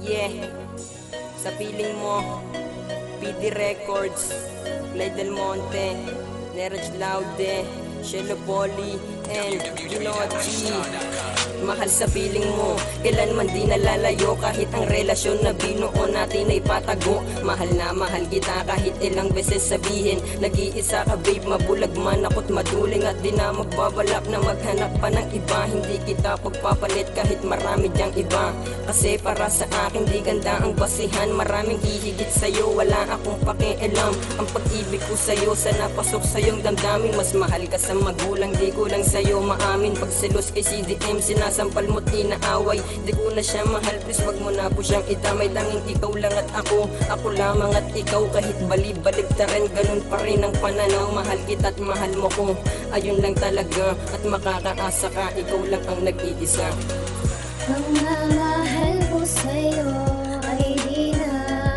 Yeah, sa piling mo, PD Records, Play Del Monte, Nerj Laude, Shelo Poli, and Ginochi. Mahal sa piling mo, kailanman di nalalayo. Kahit ang relasyon na binuo natin ay patago. Mahal na mahal kita kahit ilang beses sabihin. Nag-iisa ka babe, mabulag man ako't maduling. At di na magbabalak na maghanap pa ng iba. Hindi kita pagpapalit kahit marami diyang iba. Kasi para sa akin di ganda ang basihan. Maraming hihigit sa'yo, wala akong pakialam. Ang pag-ibig ko sa'yo, sana pasok sa'yong damdamin. Mas mahal ka sa magulang, di ko lang sa'yo maamin. Pagselos kay CDM, sinasampal mo't inaaway. Di ko na siya mahal, please wag mo na po siyang idamay. Tanging ikaw lang at ako lamang at ikaw. Kahit balib-balib ta rin, ganun pa rin ang pananaw. Mahal kita at mahal mo ko, ayun lang talaga. At makakaasa ka, ikaw lang ang nag-iisa. Ang mamahal ko sa'yo ay di na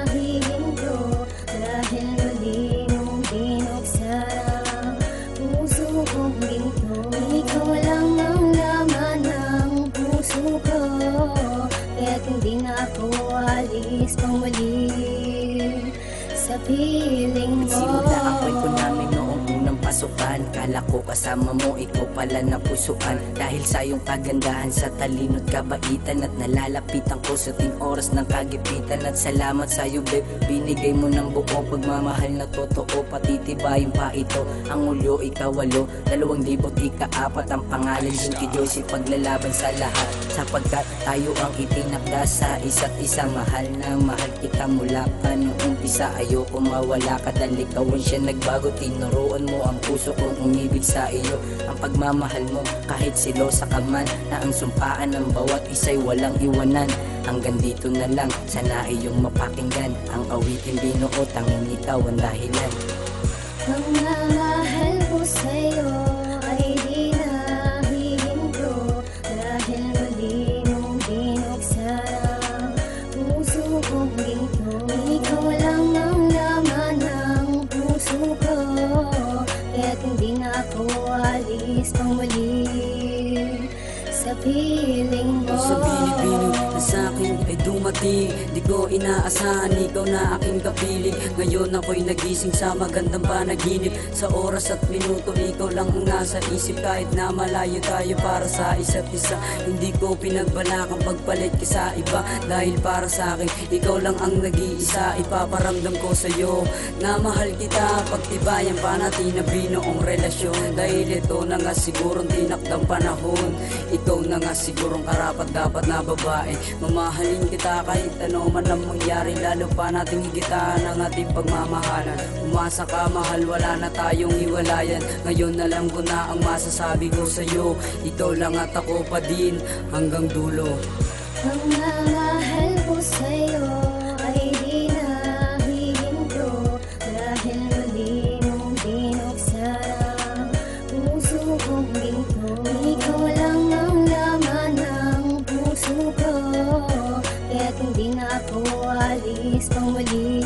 hihinto. Dahil muli mong binuksan ang puso kong ginto. Ikaw lang ang laman ng puso ko, kaya't hindi na ako alis pang muli sa piling mo. Simula ang kwento namin noong unang pasukan. Kala ko kasama mo, ikaw pala napusuan. Dahil sa iyong kagandahan, sa talino't kabaitan. At nalalapitan ko sa ting oras ng kagipitan. At salamat sa iyo babe, binigay mo ng buo pagmamahal na totoo. Patitibayin pa ito, ang ulyo ikawalo, 2004. Ang pangalan din kay Diyos, paglalaban sa lahat. Sapagkat tayo ang itinakda sa isa't isa. Mahal na mahal kita mula pa noong umpisa. Ayoko mawala ka dahil ikaw ang siya nagbago. Tinuruan mo ang puso kong umibig sa iyo. Ang pagmamahal mo kahit silosa ka man, na ang sumpaan ng bawat isa'y walang iwanan. Hanggang dito na lang, sana iyong mapakinggan ang awitin binuo, tanging ikaw ang dahilan. Ang mamahal ko sa'yo ay di na hihinto. Dahil muli mong binuksan ang puso kong ginto. Ikaw lang ang laman ng puso ko, kaya't hindi na ako alis pang muli sa piling mo. Sa binibining na sa'kin ay dumating, di ko inaasahan, ikaw na aking kapiling. Ngayon ako'y nagising sa magandang panaginip. Sa oras at minuto, ikaw lang ang nasa isip. Kahit na malayo tayo para sa isa't isa, hindi ko pinagbalakang pagpalit ka sa iba. Dahil para sa akin, ikaw lang ang nag-iisa. Ipaparamdam ko sa'yo na mahal kita. Pagtibayan pa natin na binuong relasyon. Dahil ito na nga sigurong tinakdang panahon. Ikaw na nga sigurong karapat dapat na babae. Mamahalin kita kahit ano man ang mangyari. Lalo pa nating higitan ang ating pagmamahalan. Umasa ka mahal, wala na tayong iwalayan. Ngayon alam ko na ang masasabi ko sa'yo. Ikaw lang at ako pa din hanggang dulo. Ang mamahal ko sa'yo ay di na hihinto. Dahil muli mong binuksan ang puso kong ginto. Ikaw lang ang laman ng puso ko, kaya't hindi na ako alis pang muli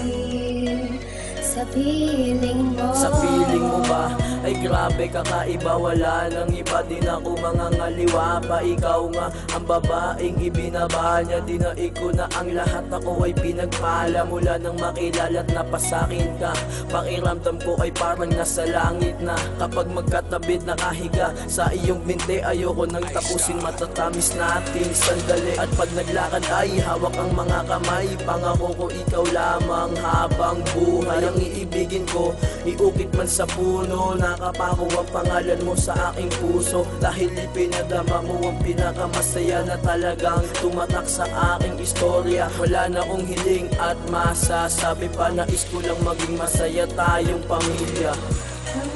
sa piling mo. Sa piling mo ba ay grabe kakaiba, wala nang iba, din ako mga ngaliwa pa. Ikaw nga ang babaeng ibinaba niya, dinaig ko na ang lahat. Ako ay pinagpala mula nang makilala at napasakin ka. Pakiramdam ko ay parang nasa langit na. Kapag magkatabit nakahiga sa iyong binti, ayoko nang tapusin, matatamis natin sandali. At pag naglakad ay hawak ang mga kamay. Pangako ko ikaw lamang habang buhay. Ang iibigin ko, iukit man sa puno, nakapako ang pangalan mo sa aking puso. Dahil ipinadama mo ang pinakamasaya na talagang tumatak sa aking istorya. Wala na akong hiling at masasabi pa, nais ko lang maging masaya tayong pamilya. Ang